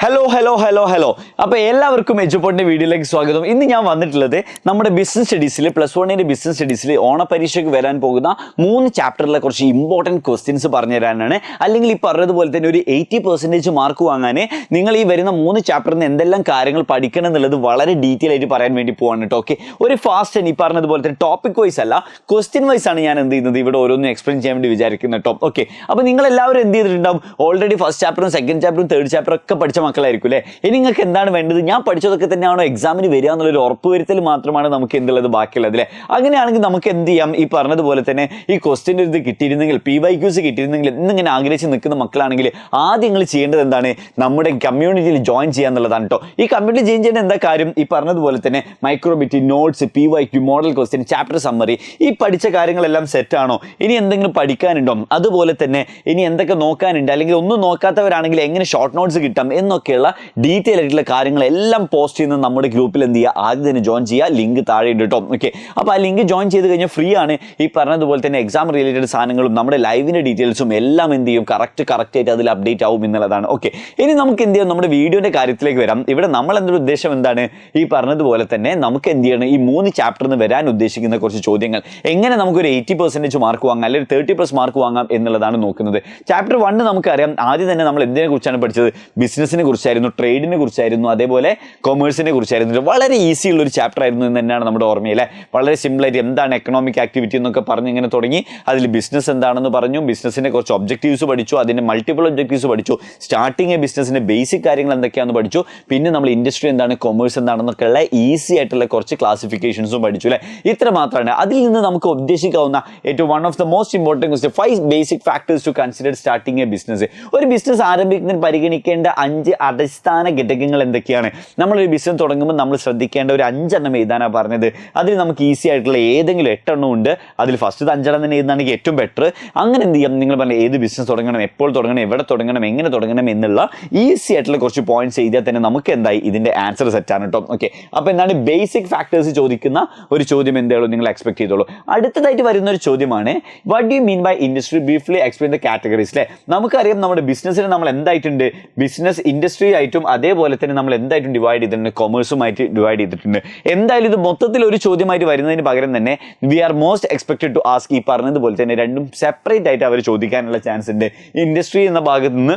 Hello. അപ്പോൾ എല്ലാവർക്കും എജുപോർട്ടിൻ്റെ വീഡിയോയിലേക്ക് സ്വാഗതം. ഇന്ന് ഞാൻ വന്നിട്ടുള്ളത് നമ്മുടെ ബിസിനസ് സ്റ്റഡീസിൽ +1 ബിസിനസ് സ്റ്റഡീസിൽ ഓണപരീക്ഷയ്ക്ക് വരാൻ പോകുന്ന 3 ചാപ്റ്ററിലെ കുറച്ച് ഇമ്പോർട്ടൻറ്റ് ക്വസ്റ്റ്യൻസ് പറഞ്ഞു തരാനാണ്. അല്ലെങ്കിൽ ഈ പറഞ്ഞതുപോലെ തന്നെ ഒരു 80% മാർക്ക് വാങ്ങാൻ നിങ്ങൾ ഈ വരുന്ന 3 ചാപ്റ്ററിൽ നിന്ന് എന്തെല്ലാം കാര്യങ്ങൾ പഠിക്കണം എന്നുള്ളത് വളരെ ഡീറ്റെയിൽ ആയിട്ട് പറയാൻ വേണ്ടി പോവാണ് കേട്ടോ. ഓക്കെ, ഒരു ഫാസ്റ്റ് ഈ പറഞ്ഞതുപോലെ തന്നെ ടോപ്പിക് വൈസ് അല്ല, ക്വസ്റ്റ്യൻ വൈസ് ആണ് ഞാൻ എന്ത് ചെയ്യുന്നത് ഇവിടെ ഓരോന്നും എക്സ്പ്ലെയിൻ ചെയ്യാൻ വേണ്ടി വിചാരിക്കുന്നത് കേട്ടോ. ഓക്കെ, അപ്പോൾ നിങ്ങൾ എല്ലാവരും എന്ത് ചെയ്തിട്ടുണ്ടാവും? ഓൾറെഡി ഫസ്റ്റ് ചാപ്റ്ററും സെക്കൻഡ് ചാപ്റ്ററും തേർഡ് ചാപ്റ്ററും ഒക്കെ പഠിച്ച മക്കളായിരിക്കും അല്ലേ? ഇനി നിങ്ങൾക്ക് എന്താണ് വേണ്ടത്? ഞാൻ പഠിച്ചതൊക്കെ തന്നെയാണോ എക്സാമിന് വരിക എന്നുള്ളൊരു ഉറപ്പ് വരുത്തൽ മാത്രമാണ് നമുക്ക് എന്തുള്ളത് ബാക്കിയുള്ളത് അല്ലേ? അങ്ങനെയാണെങ്കിൽ നമുക്ക് എന്ത് ചെയ്യാം? ഈ പറഞ്ഞതുപോലെ തന്നെ ഈ ക്വസ്റ്റ്യൻ ഇത് കിട്ടിയിരുന്നെങ്കിൽ, PYQs കിട്ടിയിരുന്നെങ്കിൽ എന്നിങ്ങനെ ആഗ്രഹിച്ച് നിൽക്കുന്ന മക്കളാണെങ്കിൽ ആദ്യം നിങ്ങൾ ചെയ്യേണ്ടത് എന്താണ്? നമ്മുടെ കമ്മ്യൂണിറ്റിയിൽ ജോയിൻ ചെയ്യുക എന്നുള്ളതാണ് കേട്ടോ. ഈ കമ്മ്യൂണിറ്റി ജോയിൻ ചെയ്യേണ്ട എന്താ കാര്യം? ഈ പറഞ്ഞതുപോലെ തന്നെ microbit, notes, PYQ, model question, chapter summary, ഈ പഠിച്ച കാര്യങ്ങളെല്ലാം സെറ്റാണോ? ഇനി എന്തെങ്കിലും പഠിക്കാനുണ്ടോ? അതുപോലെ തന്നെ ഇനി എന്തൊക്കെ നോക്കാനുണ്ട്, അല്ലെങ്കിൽ ഒന്നും നോക്കാത്തവരാണെങ്കിൽ എങ്ങനെ ഷോർട്ട് നോട്ട്സ് കിട്ടാം എന്നൊക്കെയുള്ള ഡീറ്റെയിൽ ആയിട്ടുള്ള കാര്യങ്ങളെല്ലാം പോസ്റ്റ് ചെയ്യുന്നത് നമ്മുടെ ഗ്രൂപ്പിൽ എന്ത് ചെയ്യുക? ആദ്യം തന്നെ ജോയിൻ ചെയ്യുക. ലിങ്ക് താഴെ ഉണ്ട് കേട്ടോ. ഓക്കെ, അപ്പോൾ ആ ലിങ്ക് ജോയിൻ ചെയ്ത് കഴിഞ്ഞാൽ ഫ്രീ ആണ്. ഈ പറഞ്ഞതുപോലെ തന്നെ എക്സാം റിലേറ്റഡ് സാധനങ്ങളും നമ്മുടെ ലൈവിൻ്റെ ഡീറ്റെയിൽസും എല്ലാം എന്ത് ചെയ്യും? കറക്റ്റ് ആയിട്ട് അതിൽ അപ്ഡേറ്റ് ആവും എന്നുള്ളതാണ്. ഓക്കെ, ഇനി നമുക്ക് എന്ത് ചെയ്യാം? നമ്മുടെ വീഡിയോൻ്റെ കാര്യത്തിലേക്ക് വരാം. ഇവിടെ നമ്മൾ എന്തൊരു ഉദ്ദേശം എന്താണ്? ഈ പറഞ്ഞതുപോലെ തന്നെ നമുക്ക് എന്ത് ചെയ്യണം? ഈ 3 ചാപ്റ്ററിൽ നിന്ന് വരാൻ ഉദ്ദേശിക്കുന്ന കുറച്ച് ചോദ്യങ്ങൾ, എങ്ങനെ നമുക്കൊരു 80% മാർക്ക് വാങ്ങാം അല്ലെങ്കിൽ 30+ മാർക്ക് വാങ്ങാം എന്നുള്ളതാണ് നോക്കുന്നത്. ചാപ്റ്റർ 1 നമുക്കറിയാം. ആദ്യം തന്നെ നമ്മൾ എന്തിനെ കുറിച്ചാണ് പഠിച്ചത്? ബിസിനസ്സിനെ കുറിച്ചായിരുന്നു, ട്രേഡിനെ കുറിച്ചായിരുന്നു, അതേപോലെ കൊമേഴ്സിനെ കുറിച്ചായിരുന്നു. വളരെ ഈസി ഉള്ളൊരു ചാപ്റ്റർ ആയിരുന്നു എന്ന് തന്നെയാണ് നമ്മുടെ ഓർമ്മയിലെ. വളരെ സിമ്പിളായിട്ട് എന്താണ് എക്കണോമിക് ആക്ടിവിറ്റി എന്നൊക്കെ പറഞ്ഞ് ഇങ്ങനെ തുടങ്ങി. അതിൽ ബിസിനസ് എന്താണെന്ന് പറഞ്ഞു, ബിസിനസ്സിൻ്റെ കുറച്ച് ഒബ്ജക്റ്റീവ്സ് പഠിച്ചു, അതിൻ്റെ മൾട്ടിപ്പിൾ ഒബ്ജക്റ്റീവ്സ് പഠിച്ചു, സ്റ്റാർട്ടിങ് ബിസിനസ്സിൻ്റെ ബേസിക് കാര്യങ്ങൾ എന്തൊക്കെയാണെന്ന് പഠിച്ചു, പിന്നെ നമ്മൾ ഇൻഡസ്ട്രി എന്താണ്, കൊമേഴ്സ് എന്താണെന്നൊക്കെയുള്ള ഈസി ആയിട്ടുള്ള കുറച്ച് ക്ലാസിഫിക്കേഷൻസും പഠിച്ചു അല്ലേ? ഇത്ര മാത്രമാണ്. അതിൽ നിന്ന് നമുക്ക് ഉദ്ദേശിക്കാവുന്ന ഏറ്റവും one of the most important question, 5 basic factors to consider starting a business. ഒരു ബിസിനസ് ആരംഭിക്കുന്നതിന് പരിഗണിക്കേണ്ട 5 അടിസ്ഥാന ഘടകങ്ങൾ എന്തൊക്കെയാണ്? നമ്മളൊരു ബിസിനസ് തുടങ്ങുമ്പോൾ നമ്മൾ ശ്രദ്ധിക്കേണ്ട ഒരു 5 എണ്ണം എഴുതാനാണ് പറഞ്ഞത്. അതിൽ നമുക്ക് ഈസി ആയിട്ടുള്ള ഏതെങ്കിലും 8 എണ്ണം ഉണ്ട്. അതിൽ ഫസ്റ്റ് 5 എണ്ണം തന്നെ എഴുതുന്നതാണെങ്കിൽ ഏറ്റവും ബെറ്റർ. അങ്ങനെ എന്ത് ചെയ്യാം? നിങ്ങൾ പറഞ്ഞ ഏത് ബിസിനസ് തുടങ്ങണം, എപ്പോൾ തുടങ്ങണം, എവിടെ തുടങ്ങണം, എങ്ങനെ തുടങ്ങണം എന്നുള്ള ഈസി ആയിട്ടുള്ള കുറച്ച് പോയിന്റ്സ് എഴുതിയാൽ തന്നെ നമുക്ക് എന്തായി ഇതിൻ്റെ ആൻസർ സെറ്റാണ് കേട്ടോ. ഓക്കെ, അപ്പോൾ എന്താണ് ബേസിക് ഫാക്ടേഴ്സ് ചോദിക്കുന്ന ഒരു ചോദ്യം എന്തായാലും നിങ്ങൾ എക്സ്പെക്ട് ചെയ്തോളൂ. അടുത്തതായിട്ട് വരുന്ന ഒരു ചോദ്യമാണ്, what do you mean by industry? Briefly explain the categories അല്ലേ? നമുക്കറിയാം നമ്മുടെ ബിസിനസ്സിന് നമ്മൾ എന്തായിട്ടുണ്ട്? ബിസിനസ് ഇൻഡസ്ട്രി ആയിട്ടും അതേപോലെ തന്നെ നമ്മൾ എന്തായിട്ടും ഡിവൈഡ് ചെയ്തിട്ടുണ്ട്? കൊമേഴ്സുമായിട്ട് ഡിവൈഡ് ചെയ്തിട്ടുണ്ട്. എന്തായാലും ഇത് മൊത്തത്തിൽ ഒരു ചോദ്യമായിട്ട് വരുന്നതിന് പകരം തന്നെ we are most expected to ask. ഈ പറഞ്ഞതുപോലെ തന്നെ രണ്ടും സെപ്പറേറ്റ് ആയിട്ട് അവർ ചോദിക്കാനുള്ള ചാൻസ് ഉണ്ട്. ഇൻഡസ്ട്രി എന്ന ഭാഗത്ത് നിന്ന്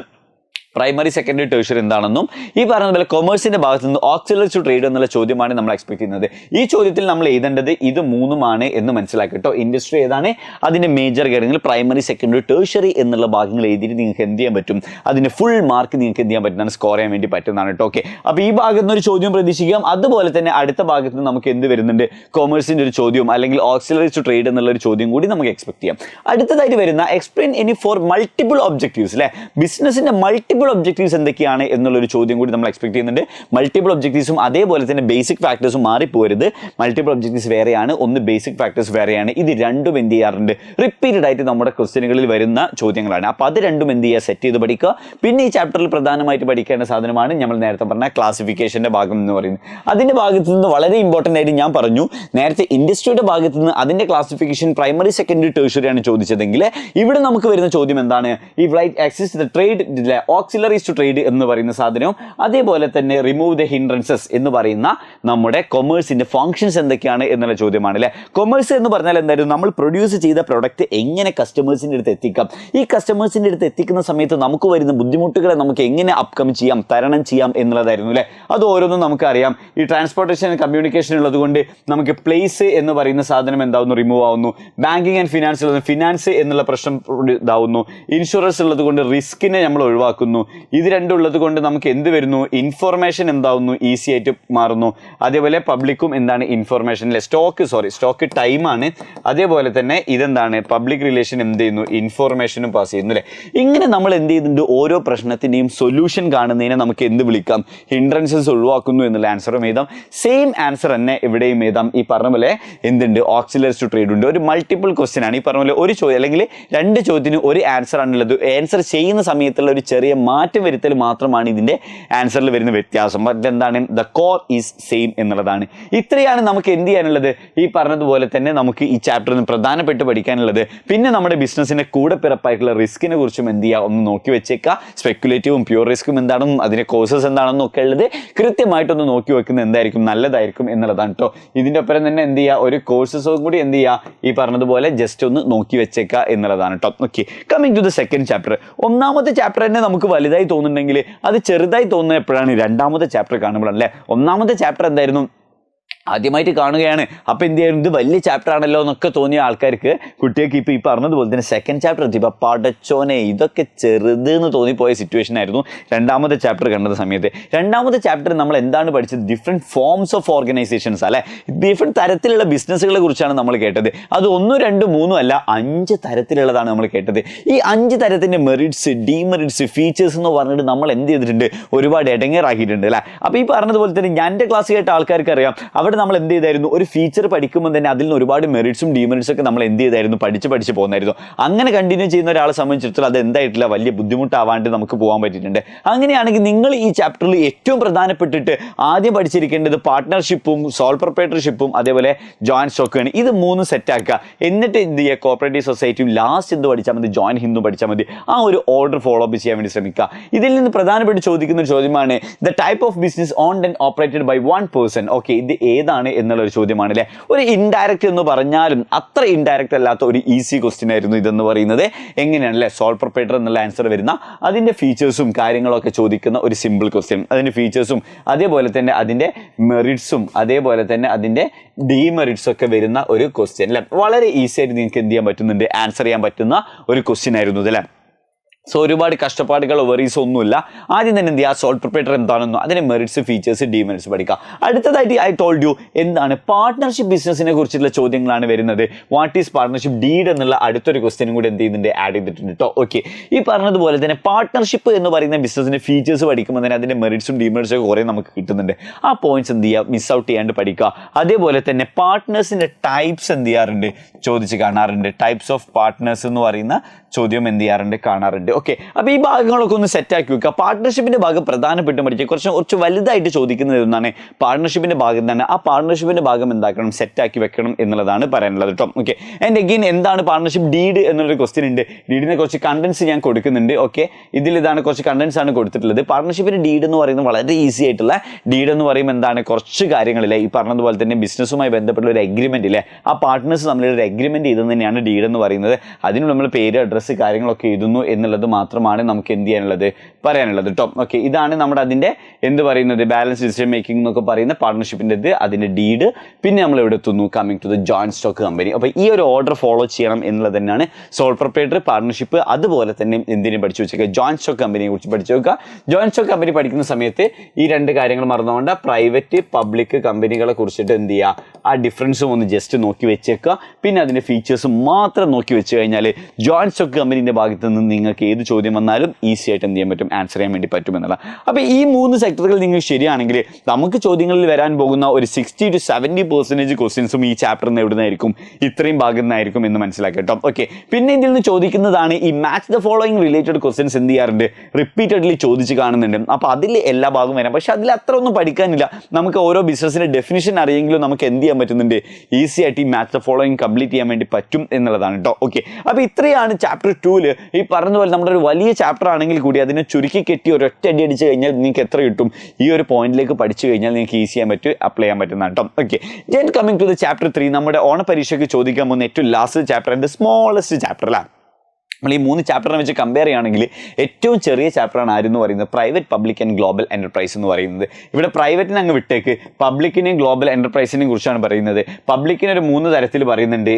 പ്രൈമറി, സെക്കൻഡറി, ടെർഷ്യറി എന്താണെന്നും, ഈ പറഞ്ഞതുപോലെ കൊമേഴ്സിൻ്റെ ഭാഗത്ത് നിന്ന് ഓക്സിലറി ടു ട്രേഡ് എന്നുള്ള ചോദ്യമാണ് നമ്മൾ എക്സ്പെക്ട് ചെയ്യുന്നത്. ഈ ചോദ്യത്തിൽ നമ്മൾ എഴുതേണ്ടത് ഇത് 3 എന്ന് മനസ്സിലാക്കി കേട്ടോ. ഇൻഡസ്ട്രി ഏതാണ്, അതിൻ്റെ മേജർ ഘടകങ്ങൾ, പ്രൈമറി, സെക്കൻഡറി, ടെർഷ്യറി എന്നുള്ള ഭാഗങ്ങൾ എഴുതിയിട്ട് നിങ്ങൾക്ക് എന്ത് ചെയ്യാൻ പറ്റും? അതിൻ്റെ ഫുൾ മാർക്ക് നിങ്ങൾക്ക് എന്ത് ചെയ്യാൻ പറ്റുന്നതാണ്? സ്കോർ ചെയ്യാൻ വേണ്ടി പറ്റുന്നതാണ് കേട്ടോ. ഓക്കെ, അപ്പോൾ ഈ ഭാഗത്ത് നിന്ന് ഒരു ചോദ്യം പ്രതീക്ഷിക്കാം. അതുപോലെ തന്നെ അടുത്ത ഭാഗത്ത് നിന്ന് നമുക്ക് എന്ത് വരുന്നുണ്ട്? കൊമേഴ്സിൻ്റെ ഒരു ചോദ്യം അല്ലെങ്കിൽ ഓക്സിലറി ടു ട്രേഡ് എന്നുള്ള ഒരു ചോദ്യം കൂടി നമുക്ക് എക്സ്പെക്ട് ചെയ്യാം. അടുത്തതായിട്ട് വരുന്ന explain any four multiple objectives അല്ലേ? ബിസിനസിൻ്റെ മൾട്ടിപ്പിൾ ഒബ്ജക്റ്റീവ്സ് എന്തൊക്കെയാണ് എന്നുള്ളൊരു ചോദ്യം കൂടി നമ്മൾ എക്സ്പെക്ട് ചെയ്യുന്നുണ്ട്. മൾട്ടിപ്പിൾ ഒബ്ജക്റ്റീവ്സും അതേപോലെ തന്നെ ബേസിക് ഫാക്ടേഴ്സും മാറിപ്പോരുത്. മൾട്ടിപ്പിൾ ഒബ്ജക്റ്റീവ്സ് വേറെയാണ്, ബേസിക് ഫാക്ടേഴ്സ് വേറെയാണ്. ഇത് രണ്ടും എന്ത് ചെയ്യാറുണ്ട്? റിപ്പീറ്റഡ് ആയിട്ട് നമ്മുടെ ക്വസ്റ്റ്യനുകളിൽ വരുന്ന ചോദ്യങ്ങളാണ്. അപ്പോൾ അത് രണ്ടും എന്ത് ചെയ്യുക? സെറ്റ് ചെയ്ത് പഠിക്കുക. പിന്നെ ഈ ചാപ്റ്ററിൽ പ്രധാനമായിട്ട് പഠിക്കേണ്ട സാധനമാണ് നമ്മൾ നേരത്തെ പറഞ്ഞ ക്ലാസിഫിക്കേഷൻ്റെ ഭാഗം എന്ന് പറയുന്നത്. അതിൻ്റെ ഭാഗത്ത് നിന്ന് വളരെ ഇമ്പോർട്ടൻ്റ് ആയിട്ട് ഞാൻ പറഞ്ഞു, നേരത്തെ ഇൻഡസ്ട്രിയുടെ ഭാഗത്ത് നിന്ന് അതിൻ്റെ ക്ലാസിഫിക്കേഷൻ പ്രൈമറി, സെക്കൻഡറി, ടെർഷ്യറി ആണ് ചോദിച്ചതെങ്കിൽ ഇവിടെ നമുക്ക് വരുന്ന ചോദ്യം എന്താണ്? ഈ write aids the trade auxiliaries to trade എന്ന് പറയുന്ന സാധനവും, അതേപോലെ തന്നെ റിമൂവ് ദ ഹിൻഡ്രൻസസ് എന്ന് പറയുന്ന നമ്മുടെ കൊമേഴ്സിൻ്റെ ഫങ്ഷൻസ് എന്തൊക്കെയാണ് എന്നുള്ള ചോദ്യമാണ് അല്ലേ? കൊമേഴ്സ് എന്ന് പറഞ്ഞാൽ എന്തായിരുന്നു? നമ്മൾ പ്രൊഡ്യൂസ് ചെയ്ത പ്രൊഡക്റ്റ് എങ്ങനെ കസ്റ്റമേഴ്സിൻ്റെ അടുത്ത് എത്തിക്കാം, ഈ കസ്റ്റമേഴ്സിൻ്റെ അടുത്ത് എത്തിക്കുന്ന സമയത്ത് നമുക്ക് വരുന്ന ബുദ്ധിമുട്ടുകളെ നമുക്ക് എങ്ങനെ അപ്കം ചെയ്യാം, തരണം ചെയ്യാം എന്നുള്ളതായിരുന്നു അല്ലേ? അത് ഓരോന്നും നമുക്കറിയാം. ഈ ട്രാൻസ്പോർട്ടേഷൻ, കമ്മ്യൂണിക്കേഷൻ ഉള്ളതുകൊണ്ട് നമുക്ക് പ്ലേസ് എന്ന് പറയുന്ന സാധനം എന്താവുന്നു? റിമൂവ് ആവുന്നു. ബാങ്കിങ് ആൻഡ് ഫിനാൻസ് ഉള്ളത്, ഫിനാൻസ് എന്നുള്ള പ്രശ്നം ഇതാവുന്നു. ഇൻഷുറൻസ് ഉള്ളത് കൊണ്ട് റിസ്കിനെ നമ്മൾ ഒഴിവാക്കുന്നു. ഇത് രണ്ടും ഉള്ളത് കൊണ്ട് നമുക്ക് എന്ത് വരുന്നു? ഇൻഫോർമേഷൻ എന്താവുന്നു? ഈസി ആയിട്ട് മാറുന്നു. അതേപോലെ പബ്ലിക്കും എന്താണ്? ഇൻഫോർമേഷനിലെ സ്റ്റോക്ക് ടൈമാണ്. അതേപോലെ തന്നെ ഇതെന്താണ്? പബ്ലിക് റിലേഷൻ എന്ത് ചെയ്യുന്നു? ഇൻഫോർമേഷനും പാസ് ചെയ്യുന്നു അല്ലേ? ഇങ്ങനെ നമ്മൾ എന്ത് ചെയ്യുന്നുണ്ട്? ഓരോ പ്രശ്നത്തിൻ്റെയും സൊല്യൂഷൻ കാണുന്നതിനെ നമുക്ക് എന്ത് വിളിക്കാം? ഹിൻഡ്രൻസസ് ഒഴിവാക്കുന്നു എന്നുള്ള ആൻസറും എഴുതാം. സെയിം ആൻസർ തന്നെ ഇവിടെയും എഴുതാം. ഈ പറഞ്ഞ പോലെ എന്തുണ്ട്? ഓക്സിലറീസ് ടു ട്രേഡ് ഉണ്ട്. ഒരു മൾട്ടിപ്പിൾ ക്വസ്റ്റ്യൻ ആണ്. ഈ പറഞ്ഞ പോലെ ഒരു ചോദ്യം അല്ലെങ്കിൽ 2 ചോദ്യത്തിന് ഒരു ആൻസർ ആണുള്ളത്. ആൻസർ ചെയ്യുന്ന സമയത്തുള്ള ഒരു ചെറിയ മാറ്റം വരുത്തൽ മാത്രമാണ് ഇതിൻ്റെ ആൻസറിൽ വരുന്ന വ്യത്യാസം. മറ്റെന്താണ്? ദ കോർ ഈസ് സെയിം എന്നുള്ളതാണ്. ഇത്രയാണ് നമുക്ക് എന്ത് ചെയ്യാനുള്ളത്. ഈ പറഞ്ഞതുപോലെ തന്നെ നമുക്ക് ഈ ചാപ്റ്ററിൽ നിന്ന് പ്രധാനപ്പെട്ട് പഠിക്കാനുള്ളത്. പിന്നെ നമ്മുടെ ബിസിനസ്സിൻ്റെ കൂടെ പിറപ്പായിട്ടുള്ള റിസ്കിനെ കുറിച്ചും എന്ത് ചെയ്യുക, ഒന്ന് നോക്കി വെച്ചേക്കുക. സ്പെക്കുലേറ്റീവും പ്യൂർ റിസ്ക്കും എന്താണെന്നും അതിൻ്റെ കോഴ്സസ് എന്താണെന്നും ഒക്കെ ഉള്ളത് കൃത്യമായിട്ടൊന്ന് നോക്കി വെക്കുന്നത് എന്തായിരിക്കും നല്ലതായിരിക്കും എന്നുള്ളതാണ് കേട്ടോ. ഇതിൻ്റെ ഒപ്പം തന്നെ എന്ത് ചെയ്യുക, ഒരു കോഴ്സസും കൂടി എന്ത് ചെയ്യുക, ഈ പറഞ്ഞതുപോലെ ജസ്റ്റ് ഒന്ന് നോക്കി വെച്ചേക്കുക എന്നുള്ളതാണ് കേട്ടോ. Okay, coming to the second chapter. ഒന്നാമത്തെ ചാപ്റ്റർ തന്നെ നമുക്ക് വലുതായി തോന്നുന്നുണ്ടെങ്കിൽ അത് ചെറുതായി തോന്നുന്നത് എപ്പോഴാണ്? രണ്ടാമത്തെ ചാപ്റ്റർ കാണുമ്പോഴല്ലേ. ഒന്നാമത്തെ ചാപ്റ്റർ എന്തായിരുന്നു? ആദ്യമായിട്ട് കാണുകയാണ്. അപ്പോൾ എന്ത് ചെയ്യായിരുന്നു, ഇത് വലിയ ചാപ്റ്റർ ആണല്ലോ എന്നൊക്കെ തോന്നിയ ആൾക്കാർക്ക്, കുട്ടികൾക്ക് ഇപ്പോൾ ഈ പറഞ്ഞതുപോലെ തന്നെ സെക്കൻഡ് ചാപ്റ്റർ എത്തിയപ്പോൾ പടച്ചോനെ ഇതൊക്കെ ചെറുത് എന്ന് തോന്നിപ്പോയ സിറ്റുവേഷൻ ആയിരുന്നു രണ്ടാമത്തെ ചാപ്റ്റർ കണ്ട സമയത്ത്. രണ്ടാമത്തെ ചാപ്റ്റർ നമ്മൾ എന്താണ് പഠിച്ചത്? ഡിഫറെൻറ്റ് ഫോംസ് ഓഫ് ഓർഗനൈസേഷൻസ് അല്ലേ, ഡിഫറെൻറ്റ് തരത്തിലുള്ള ബിസിനസ്സുകളെ കുറിച്ചാണ് നമ്മൾ കേട്ടത്. അത് 1, 2, 3 അല്ല, 5 തരത്തിലുള്ളതാണ് നമ്മൾ കേട്ടത്. ഈ 5 തരത്തിൻ്റെ മെറിറ്റ്സ്, ഡീമെറിറ്റ്സ്, ഫീച്ചേഴ്സ് എന്ന് പറഞ്ഞിട്ട് നമ്മൾ എന്ത് ചെയ്തിട്ടുണ്ട്, ഒരുപാട് ഇടങ്ങേറാക്കിയിട്ടുണ്ട് അല്ലേ. അപ്പോൾ ഈ പറഞ്ഞതുപോലെ തന്നെ എൻ്റെ ക്ലാസ് കേട്ട ആൾക്കാർക്ക് അറിയാം, അവിടെ നമ്മൾ എന്ത് ചെയ്തായിരുന്നു, ഒരു ഫീച്ചർ പഠിക്കുമ്പോൾ തന്നെ അതിൽ നിന്ന് ഒരുപാട് മെറിറ്റ്സും ഡീമെറിറ്റ്സും ഒക്കെ നമ്മൾ എന്ത് ചെയ്തായിരുന്നു, പഠിച്ച് പോകുന്നായിരുന്നു. അങ്ങനെ കണ്ടിന്യൂ ചെയ്യുന്ന ഒരാളെ സംബന്ധിച്ചിടത്തോളം അത് എന്തായിട്ടില്ല, വലിയ ബുദ്ധിമുട്ടാവാണ്ട് നമുക്ക് പോകാൻ പറ്റിയിട്ടുണ്ട്. അങ്ങനെയാണെങ്കിൽ നിങ്ങൾ ഈ ചാപ്റ്ററിൽ ഏറ്റവും പ്രധാനപ്പെട്ടിട്ട് ആദ്യം പഠിച്ചിരിക്കേണ്ടത് പാർട്ട്ണർഷിപ്പും സോൾ പ്രൊപ്രൈറ്റർഷിപ്പും അതേപോലെ ജോയിന്റ് സ്റ്റോക്കാണ്. ഇത് 3 സെറ്റ് ആക്കുക. എന്നിട്ട് എന്ത് ചെയ്യുക, കോപ്പറേറ്റീവ് സൊസൈറ്റിയും ലാസ്റ്റ് എന്ത് പഠിച്ചാൽ മതി, ജോയിന്റ് ഹിന്ദു പഠിച്ചാൽ മതി. ആ ഒരു ഓർഡർ ഫോളോ അപ്പ് ചെയ്യാൻ വേണ്ടി ശ്രമിക്കുക. ഇതിൽ നിന്ന് പ്രധാനപ്പെട്ട് ചോദിക്കുന്ന ഒരു ചോദ്യമാണ് the type of business owned and operated by 1 person. Okay, ഇത് ഏതാണ് എന്നുള്ളൊരു ചോദ്യമാണ് അല്ലേ. ഒരു ഇൻഡയറക്റ്റ് എന്ന് പറഞ്ഞാലും അത്ര ഇൻഡയറക്റ്റ് അല്ലാത്ത ഒരു ഈസി ക്വസ്റ്റ്യൻ ആയിരുന്നു ഇതെന്ന് പറയുന്നത്. എങ്ങനെയാണല്ലേ സോൾ പ്രൊപ്രൈറ്റർ എന്നുള്ള ആൻസർ വരുന്ന അതിൻ്റെ ഫീച്ചേഴ്സും കാര്യങ്ങളൊക്കെ ചോദിക്കുന്ന ഒരു സിമ്പിൾ ക്വസ്റ്റ്യൻ. അതിൻ്റെ ഫീച്ചേഴ്സും അതേപോലെ തന്നെ അതിൻ്റെ മെറിറ്റ്സും അതേപോലെ തന്നെ അതിൻ്റെ ഡീമെറിറ്റ്സും ഒക്കെ വരുന്ന ഒരു ക്വസ്റ്റ്യൻ അല്ലേ. വളരെ ഈസി ആയിട്ട് നിങ്ങൾക്ക് എന്ത് ചെയ്യാൻ പറ്റുന്നുണ്ട്, ആൻസർ ചെയ്യാൻ പറ്റുന്ന ഒരു ക്വസ്റ്റ്യൻ ആയിരുന്നു ഇതല്ലേ. സോ ഒരുപാട് കഷ്ടപ്പാടുകളോ വെറീസോ ഒന്നുമില്ല. ആദ്യം തന്നെ എന്ത് ചെയ്യുക, സോൾ പ്രൊപ്രൈറ്റർ എന്താണെന്നോ അതിൻ്റെ മെറിറ്റ്സ്, ഫീച്ചേഴ്സ്, ഡീമെറിറ്റ്സ് പഠിക്കുക. അടുത്തതായിട്ട് ഐ ടോൾഡ് യു എന്താണ് പാർട്ട്ണർഷിപ്പ് ബിസിനസ്സിനെ കുറിച്ചുള്ള ചോദ്യങ്ങളാണ് വരുന്നത്. വാട്ട് ഈസ് പാർട്ട്ണർഷിപ്പ് ഡീഡ് എന്നുള്ള അടുത്തൊരു ക്വസ്റ്റ്യനും കൂടി എന്ത് ചെയ്യുന്നുണ്ട്, ആഡ് ചെയ്തിട്ടുണ്ട് കേട്ടോ. ഓക്കെ, ഈ പറഞ്ഞതുപോലെ തന്നെ പാർട്ട്ണർഷിപ്പ് എന്ന് പറയുന്ന ബിസിനസ്സിൻ്റെ ഫീച്ചേഴ്സ് പഠിക്കുമ്പോൾ തന്നെ അതിൻ്റെ മെറിറ്റ്സും ഡീമെറിറ്റ്സും ഒക്കെ കുറേ നമുക്ക് കിട്ടുന്നുണ്ട്. ആ പോയിന്റ്സ് എന്ത് ചെയ്യുക, മിസ് ഔട്ട് ചെയ്യാണ്ട് പഠിക്കുക. അതേപോലെ തന്നെ പാർട്ട്നേഴ്സിൻ്റെ ടൈപ്സ് എന്ത് ചെയ്യാറുണ്ട്, ചോദിച്ച് കാണാറുണ്ട്. ടൈപ്സ് ഓഫ് പാർട്ട്നേഴ്സ് എന്ന് പറയുന്ന ചോദ്യം എന്ത് ചെയ്യാറുണ്ട്, കാണാറുണ്ട്. ഓക്കെ, അപ്പോൾ ഈ ഭാഗങ്ങളൊക്കെ ഒന്ന് സെറ്റാക്കി വെക്കുക. പാർട്ട്ണർഷിപ്പിൻ്റെ ഭാഗം പ്രധാനപ്പെട്ടും പഠിക്കുക. കുറച്ച് വലുതായിട്ട് ചോദിക്കുന്നത് എന്താണ്, പാർട്ട്ണർഷിപ്പിൻ്റെ ഭാഗം തന്നെ. ആ പാർട്ട്ണർഷിപ്പിൻ്റെ ഭാഗം എന്താക്കണം, സെറ്റാക്കി വെക്കണം എന്നുള്ളതാണ് പറയാനുള്ളത് കേട്ടോ. ഓക്കെ, ആൻഡ് എഗെയിൻ എന്താണ് പാർട്ട്ണർഷിപ്പ് ഡീഡ് എന്നുള്ളൊരു ക്വസ്റ്റ്യൻ ഉണ്ട്. ഡീഡിനെ കുറച്ച് കണ്ടൻസ് ഞാൻ കൊടുക്കുന്നുണ്ട്. ഓക്കെ, ഇതാണ് കുറച്ച് കണ്ടൻസ് ആണ് കൊടുത്തിട്ടുള്ളത്. പാർട്ട്ണർഷിപ്പിൻ്റെ ഡീഡ് എന്ന് പറയുന്നത് വളരെ ഈസി ആയിട്ടുള്ള ഡീഡ് എന്ന് പറയുമ്പോൾ എന്താണ്, കുറച്ച് കാര്യങ്ങളില്ലേ ഈ പറഞ്ഞതുപോലെ തന്നെ ബിസിനസ്സുമായി ബന്ധപ്പെട്ട ഒരു എഗ്രിമെൻ്റ് ഇല്ലേ, ആ പാർട്ട്നേഴ്സ് തമ്മിലൊരു എഗ്രിമെൻറ്റ് ചെയ്തെന്ന് തന്നെയാണ് ഡീഡ് എന്ന് പറയുന്നത്. അതിന് നമ്മൾ പേര്, അഡ്രസ്സ്, കാര്യങ്ങളൊക്കെ എഴുതുന്നു എന്നുള്ളത് മാത്രമാണ് നമുക്ക് എന്ത് ചെയ്യാനുള്ളത്, പറയാനുള്ളത് കേട്ടോ. ഓക്കെ, ഇതാണ് നമ്മുടെ അതിൻ്റെ എന്ത് പറയുന്നത്, ബാലൻസ് ഡിസിഷൻ മേക്കിംഗ് എന്നൊക്കെ പറയുന്ന പാർട്ട്ണർഷിപ്പിൻ്റെ അതിൻ്റെ ഡീഡ്. പിന്നെ നമ്മൾ എവിടെ എത്തുന്നു, coming to the joint stock company. അപ്പോൾ ഈ ഒരു ഓർഡർ ഫോളോ ചെയ്യണം എന്നുള്ളത് തന്നെയാണ് സോൾ പ്രൊപ്രൈറ്റർ, പാർട്ട്ണർഷിപ്പ്, അതുപോലെ തന്നെ എന്തിനും പഠിച്ചു വെച്ചേക്കുക, ജോയിന്റ് സ്റ്റോക്ക് കമ്പനിയെ കുറിച്ച് പഠിച്ചു വെക്കുക. ജോയിന്റ് സ്റ്റോക്ക് കമ്പനി പഠിക്കുന്ന സമയത്ത് ഈ 2 കാര്യങ്ങൾ മറന്നുകൊണ്ട് പ്രൈവറ്റ് പബ്ലിക് കമ്പനികളെ കുറിച്ചിട്ട് എന്ത് ചെയ്യുക, ആ ഡിഫറൻസും ഒന്ന് ജസ്റ്റ് നോക്കി വെച്ചേക്കുക. പിന്നെ അതിൻ്റെ ഫീച്ചേഴ്സ് മാത്രം നോക്കി വെച്ച് കഴിഞ്ഞാൽ ജോയിന്റ് സ്റ്റോക്ക് കമ്പനീൻ്റെ ഭാഗത്ത് നിന്ന് നിങ്ങൾക്ക് ഏത് ചോദ്യം വന്നാലും ഈസി ആയിട്ട് എന്ത് ചെയ്യാൻ പറ്റും, ആൻസർ ചെയ്യാൻ വേണ്ടി പറ്റും എന്നുള്ള. അപ്പോൾ ഈ 3 സെക്ടറുകൾ നിങ്ങൾ ശരിയാണെങ്കിൽ നമുക്ക് ചോദ്യങ്ങളിൽ വരാൻ പോകുന്ന ഒരു 60 to 70% ക്വസ്റ്റ്യൻസും ഈ ചാപ്റ്ററിൽ നിന്ന് എവിടുന്നായിരിക്കും, ഇത്രയും ഭാഗത്ത് നിന്നായിരിക്കും എന്ന് മനസ്സിലാക്കി കേട്ടോ. ഓക്കെ, പിന്നെ ഇതിൽ നിന്ന് ചോദിക്കുന്നതാണ് ഈ match the following related questions എന്ത് ചെയ്യാറുണ്ട്, റിപ്പീറ്റഡ്ലി ചോദിച്ച് കാണുന്നുണ്ട്. അപ്പോൾ അതിൽ എല്ലാ ഭാഗവും വരാം. പക്ഷേ അതിൽ അത്ര ഒന്നും പഠിക്കാനില്ല. നമുക്ക് ഓരോ ബിസിനസ്സിൻ്റെ ഡെഫിനിഷൻ അറിയെങ്കിലും നമുക്ക് എന്ത് ചെയ്യാൻ പറ്റുന്നുണ്ട്, ഈസി ആയിട്ട് ഈ മാച്ച് ദ ഫോളോയിങ് കംപ്ലീറ്റ് ചെയ്യാൻ വേണ്ടി പറ്റും എന്നുള്ളതാണ് കേട്ടോ. ഓക്കെ, അപ്പോൾ ഇത്രയാണ് ചാപ്റ്റർ 2. ഈ പറഞ്ഞതുപോലെ നമ്മുടെ ഒരു വലിയ ചാപ്റ്റർ ആണെങ്കിൽ കൂടി അതിനെ ചുരുക്കി കെട്ടി ഒരൊറ്റ അടി അടിച്ച് കഴിഞ്ഞാൽ നിങ്ങൾക്ക് എത്ര കിട്ടും, ഈ ഒരു പോയിന്റിലേക്ക് പഠിച്ചു കഴിഞ്ഞാൽ നിങ്ങൾക്ക് ഈസി ചെയ്യാൻ പറ്റും, അപ്ലൈ ചെയ്യാൻ പറ്റുന്നതാണ് കേട്ടോ. Okay, then coming to the chapter 3, നമ്മുടെ ഓണപരീക്ഷയ്ക്ക് ചോദിക്കാൻ പോകുന്ന ഏറ്റവും ലാസ്റ്റ് ചാപ്റ്റർ, എൻ്റെ സ്മോളസ്റ്റ് ചാപ്റ്റർ അല്ല. നമ്മൾ ഈ 3 ചാപ്റ്ററിനെ വെച്ച് കമ്പയർ ചെയ്യുകയാണെങ്കിൽ ഏറ്റവും ചെറിയ ചാപ്റ്ററാണ് ആരെന്ന് പറയുന്നത്, private, public and global enterprise എന്ന് പറയുന്നത്. ഇവിടെ പ്രൈവറ്റിനെ അങ്ങ് വിട്ടേക്ക്, പബ്ലിക്കിനെയും ഗ്ലോബൽ എൻ്റർപ്രൈസിനെയും കുറിച്ചാണ് പറയുന്നത്. പബ്ലിക്കിന് ഒരു 3 തരത്തിൽ പറയുന്നുണ്ട്.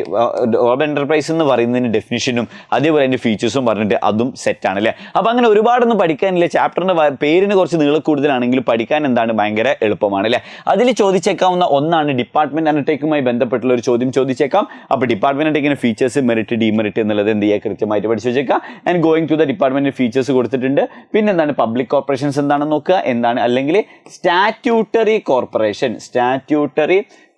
ഗ്ലോബൽ എൻ്റർപ്രൈസ് എന്ന് പറയുന്നതിന് ഡെഫിനിഷനും അതേപോലെ അതിൻ്റെ ഫീച്ചേഴ്സും പറഞ്ഞിട്ട് അതും സെറ്റാണ് അല്ലേ. അപ്പോൾ അങ്ങനെ ഒരുപാടൊന്നും പഠിക്കാനില്ല. ചാപ്റ്ററിൻ്റെ പേരിന് കുറച്ച് നീളം കൂടുതലാണെങ്കിലും പഠിക്കാൻ എന്താണ് ഭയങ്കര എളുപ്പമാണ് അല്ലേ. അതിൽ ചോദിച്ചേക്കാവുന്ന ഒന്നാണ് ഡിപ്പാർട്ട്മെൻറ്റ് അണ്ടർടേക്കുമായി ബന്ധപ്പെട്ടുള്ള ഒരു ചോദ്യം ചോദിച്ചേക്കാം. അപ്പോൾ ഡിപ്പാർട്ട്മെൻറ്റ് അണ്ടർടേക്കിന് ഫീച്ചേഴ്സ്, മെറിറ്റ്, ഡിമെറിറ്റ് എന്നുള്ളത് എന്ത് ചെയ്യുക, കൃത്യമായിട്ട് പഠിച്ചു വെച്ചേക്കാം. And going to the department features കൊടുത്തിട്ടുണ്ട്. പിന്നെ എന്താണ് പബ്ലിക് കോർപ്പറേഷൻസ് എന്താണെന്ന് നോക്കുക, എന്താണ് അല്ലെങ്കിൽ സ്റ്റാറ്റ്യൂട്ടറി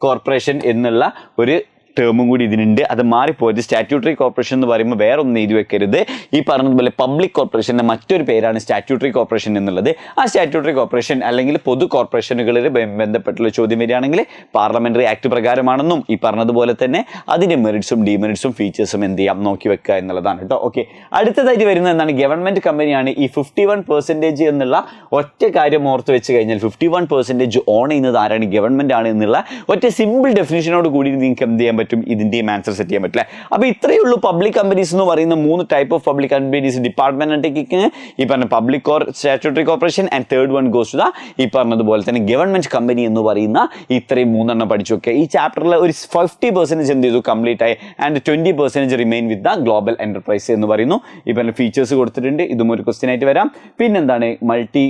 കോർപ്പറേഷൻ എന്നുള്ള ഒരു ടേമും കൂടി ഇതിനുണ്ട്. അത് മാറിപ്പോയത് സ്റ്റാറ്റ്യൂട്ടറി കോർപ്പറേഷൻ എന്ന് പറയുമ്പോൾ വേറെ ഒന്നും എഴുതി വെക്കരുത്. ഈ പറഞ്ഞതുപോലെ പബ്ലിക് കോർപ്പറേഷൻ്റെ മറ്റൊരു പേരാണ് സ്റ്റാറ്റ്യൂട്ടറി കോർപ്പറേഷൻ എന്നുള്ളത്. ആ സ്റ്റാറ്റ്യൂട്ടറി കോർപ്പറേഷൻ അല്ലെങ്കിൽ പൊതു കോർപ്പറേഷനുകളിൽ ബന്ധപ്പെട്ടുള്ള ചോദ്യം വരികയാണെങ്കിൽ പാർലമെന്ററി ആക്ട് പ്രകാരമാണെന്നും ഈ പറഞ്ഞതുപോലെ തന്നെ അതിൻ്റെ മെറിറ്റ്സും ഡിമെറിറ്റ്സും ഫീച്ചേഴ്സും എന്ത് ചെയ്യാം നോക്കി വെക്കുക എന്നുള്ളതാണ് കേട്ടോ. ഓക്കെ, അടുത്തതായിട്ട് വരുന്നത് എന്താണ്? ഗവൺമെന്റ് കമ്പനിയാണ്. ഈ 51% എന്നുള്ള ഒറ്റ കാര്യം ഓർത്ത് വെച്ച് കഴിഞ്ഞാൽ 51% ഓൺ ചെയ്യുന്നത് ആരാണ്? ഗവൺമെന്റ് ആണ് എന്നുള്ള ഒറ്റ സിമ്പിൾ ഡെഫിനിഷനോട് കൂടി നിങ്ങൾക്ക് എന്ത് ചെയ്യാൻ പറ്റും? ഇതിൻ്റെയും ആൻസർ സെറ്റ് ചെയ്യാൻ പറ്റില്ല. അപ്പോൾ ഇത്രയേ ഉള്ളൂ പബ്ലിക് കമ്പനീസ് എന്ന് പറയുന്ന 3 type of public companies. Department undertaking, ഈ പറഞ്ഞ public or statutory corporation, and third one goes to the ഈ പറഞ്ഞതുപോലെ തന്നെ ഗവൺമെന്റ് കമ്പനി എന്ന് പറയുന്ന ഇത്രയും 3 പഠിച്ചു വെക്കുക. ഈ ചാപ്റ്ററിൽ ഒരു 50% എന്ത് ചെയ്തു? കംപ്ലീറ്റ് ആയി. And 20% remain with the global enterprise എന്ന് പറയുന്നു. ഈ പറഞ്ഞ ഫീച്ചേഴ്സ് കൊടുത്തിട്ടുണ്ട്. ഇതും ഒരു ക്വസ്റ്റ്യൻ ആയിട്ട് വരാം. പിന്നെന്താണ്? മൾട്ടി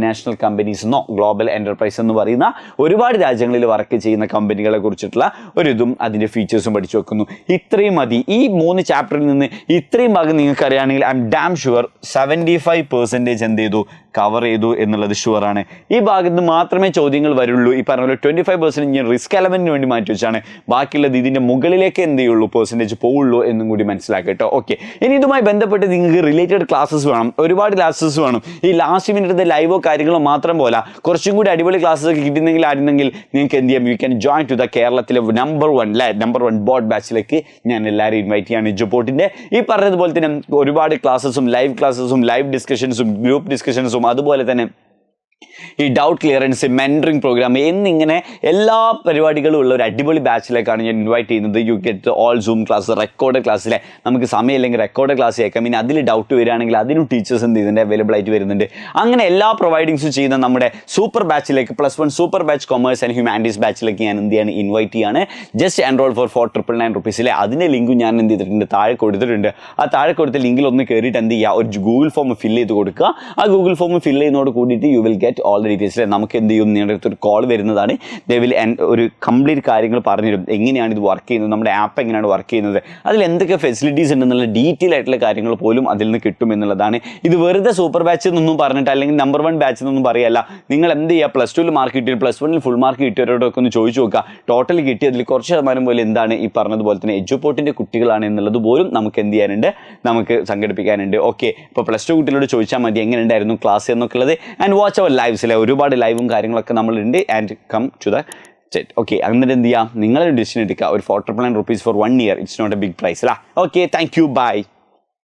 നാഷണൽ കമ്പനീസ് എന്നോ ഗ്ലോബൽ എന്റർപ്രൈസ് എന്ന് പറയുന്ന ഒരുപാട് രാജ്യങ്ങളിൽ വർക്ക് ചെയ്യുന്ന കമ്പനികളെ കുറിച്ചിട്ടുള്ള ഒരു ഇതും അതിൻ്റെ ഫീച്ചേഴ്സും പഠിച്ചു വെക്കുന്നു. ഇത്രയും മതി. ഈ 3 ചാപ്റ്ററിൽ നിന്ന് ഇത്രയും ഭാഗം നിങ്ങൾക്ക് അറിയുകയാണെങ്കിൽ ഐ എം ഡാം ഷുവർ 75% എന്ത് ചെയ്തു? കവർ ചെയ്തു എന്നുള്ളത് ഷുവറാണ്. ഈ ഭാഗത്ത് നിന്ന് മാത്രമേ ചോദ്യങ്ങൾ വരുള്ളൂ. ഈ പറഞ്ഞ പോലെ 25% ഞാൻ റിസ്ക് എലമെന്റിന് വേണ്ടി മാറ്റി വെച്ചാണ്. ബാക്കിയുള്ളത് ഇതിൻ്റെ മുകളിലേക്ക് എന്ത് ചെയ്യുള്ളൂ? പെർസെൻറ്റേജ് പോവുള്ളൂ എന്നും കൂടി മനസ്സിലാക്കുക കേട്ടോ. ഓക്കെ, ഇനി ഇതുമായി ബന്ധപ്പെട്ട് നിങ്ങൾക്ക് റിലേറ്റഡ് ക്ലാസ്സസ് വേണം, ഒരുപാട് ക്ലാസ്സസ് വേണം. ഈ ലാസ്റ്റ് മിനിറ്റത്തെ ലൈവോ കാര്യങ്ങളോ മാത്രം പോലെ കുറച്ചും കൂടി അടിപൊളി ക്ലാസ്സസ് ഒക്കെ കിട്ടുന്നെങ്കിൽ നിങ്ങൾക്ക് എന്ത് ചെയ്യാം? You can join to the കേരളത്തിലെ നമ്പർ 1 ബോർഡ് ബാച്ചിലേക്ക് ഞാൻ എല്ലാവരും ഇൻവൈറ്റ് ചെയ്യാണ്. എജുപോർട്ടിൻ്റെ ഈ പറഞ്ഞതുപോലെ തന്നെ ഒരുപാട് ക്ലാസ്സസും ലൈവ് ഡിസ്കഷൻസും ഗ്രൂപ്പ് ഡിസ്കഷൻസും അതുപോലെ തന്നെ ഈ ഡൗട്ട് ക്ലിയറൻസ്, മെൻറ്ററിങ് പ്രോഗ്രാം എന്നിങ്ങനെ എല്ലാ പരിപാടികളും ഉള്ള ഒരു അടിപൊളി ബാച്ചിലേക്കാണ് ഞാൻ ഇൻവൈറ്റ് ചെയ്യുന്നത്. You get all zoom class, record ക്ലാസ്സിലെ നമുക്ക് സമയമില്ലെങ്കിൽ റെക്കോർഡ് ക്ലാസ് കേൾക്കാം. പിന്നെ അതിൽ ഡൗട്ട് വരികയാണെങ്കിൽ അതിനും ടീച്ചേഴ്സ് എന്ത് ചെയ്യുന്നുണ്ട്? അവൈലബിൾ ആയിട്ട് വരുന്നുണ്ട്. അങ്ങനെ എല്ലാ പ്രൊവൈഡിങ്സും ചെയ്യുന്ന നമ്മുടെ സൂപ്പർ ബാച്ചിലേക്ക് +1 super batch commerce and humanities ബാച്ചിലേക്ക് ഞാൻ എന്ത് ചെയ്യാണ്? ഇൻവൈറ്റ് ചെയ്യാണ്. ജസ്റ്റ് എൻറോൾ ഫോർ 499 റുപ്പീസിലെ അതിൻ്റെ ലിങ്കും ഞാൻ എന്ത് ചെയ്തിട്ടുണ്ട്? താഴെ കൊടുത്തിട്ടുണ്ട്. ആ താഴെ കൊടുത്ത ലിങ്കിൽ ഒന്ന് കയറിയിട്ട് എന്ത് ചെയ്യുക? ഒരു ഗൂഗിൾ ഫോം ഫില്ല് ചെയ്ത് കൊടുക്കുക. ആ ഗൂഗിൾ ഫോം ഫില്ല് ചെയ്യുന്നതോട് കൂടിയിട്ട് you will get all the details. നമുക്ക് എന്ത് ചെയ്യും? നിങ്ങളുടെ അടുത്ത് ഒരു കോൾ വരുന്നതാണ്. ദേ വിൽ ഒരു കംപ്ലീറ്റ് കാര്യങ്ങൾ പറഞ്ഞുതരും. എങ്ങനെയാണ് ഇത് വർക്ക് ചെയ്യുന്നത്, നമ്മുടെ ആപ്പ് എങ്ങനെയാണ് വർക്ക് ചെയ്യുന്നത്, അതിൽ എന്തൊക്കെ ഫെസിലിറ്റീസ് ഉണ്ടെന്നുള്ള ഡീറ്റെയിൽ ആയിട്ടുള്ള കാര്യങ്ങൾ പോലും അതിൽ നിന്ന് കിട്ടും എന്നുള്ളതാണ്. ഇത് വെറുതെ സൂപ്പർ ബാച്ച് എന്നൊന്നും പറഞ്ഞിട്ട് അല്ലെങ്കിൽ നമ്പർ 1 ബാച്ച് എന്നൊന്നും പറയല്ല. നിങ്ങൾ എന്ത് ചെയ്യുക? +2 മാർക്ക് കിട്ടിയ +1 ഫുൾ മാർക്ക് കിട്ടിയവരോടൊക്കെ ഒന്ന് ചോദിച്ചു നോക്കുക. ടോട്ടൽ കിട്ടിയതിൽ കുറച്ച് ശതമാനം പോലും എന്താണ് ഈ പറഞ്ഞതുപോലെ തന്നെ എജുപോർട്ടിൻ്റെ കുട്ടികളാണ് എന്നുള്ളത് പോലും നമുക്ക് എന്ത് ചെയ്യാനുണ്ട്? നമുക്ക് സംഘടിപ്പിക്കാനുണ്ട്. ഓക്കെ, ഇപ്പോൾ +2 കുട്ടികളോട് ചോദിച്ചാൽ മതി എങ്ങനെ ഉണ്ടായിരുന്നു ക്ലാസ് എന്നൊക്കെ ഉള്ളത്. ആൻഡ് വാച്ച് അവർ ലൈവ്സിലെ ഒരുപാട് ലൈവും കാര്യങ്ങളൊക്കെ നമ്മളുണ്ട്. And come to the set. Okay, എന്നിട്ട് എന്ത് ചെയ്യാം? നിങ്ങളൊരു ഡിസിഷൻ എടുക്കുക. ഒരു 499 rupees for 1 year. It's not a big price അല്ല. Okay, thank you, by.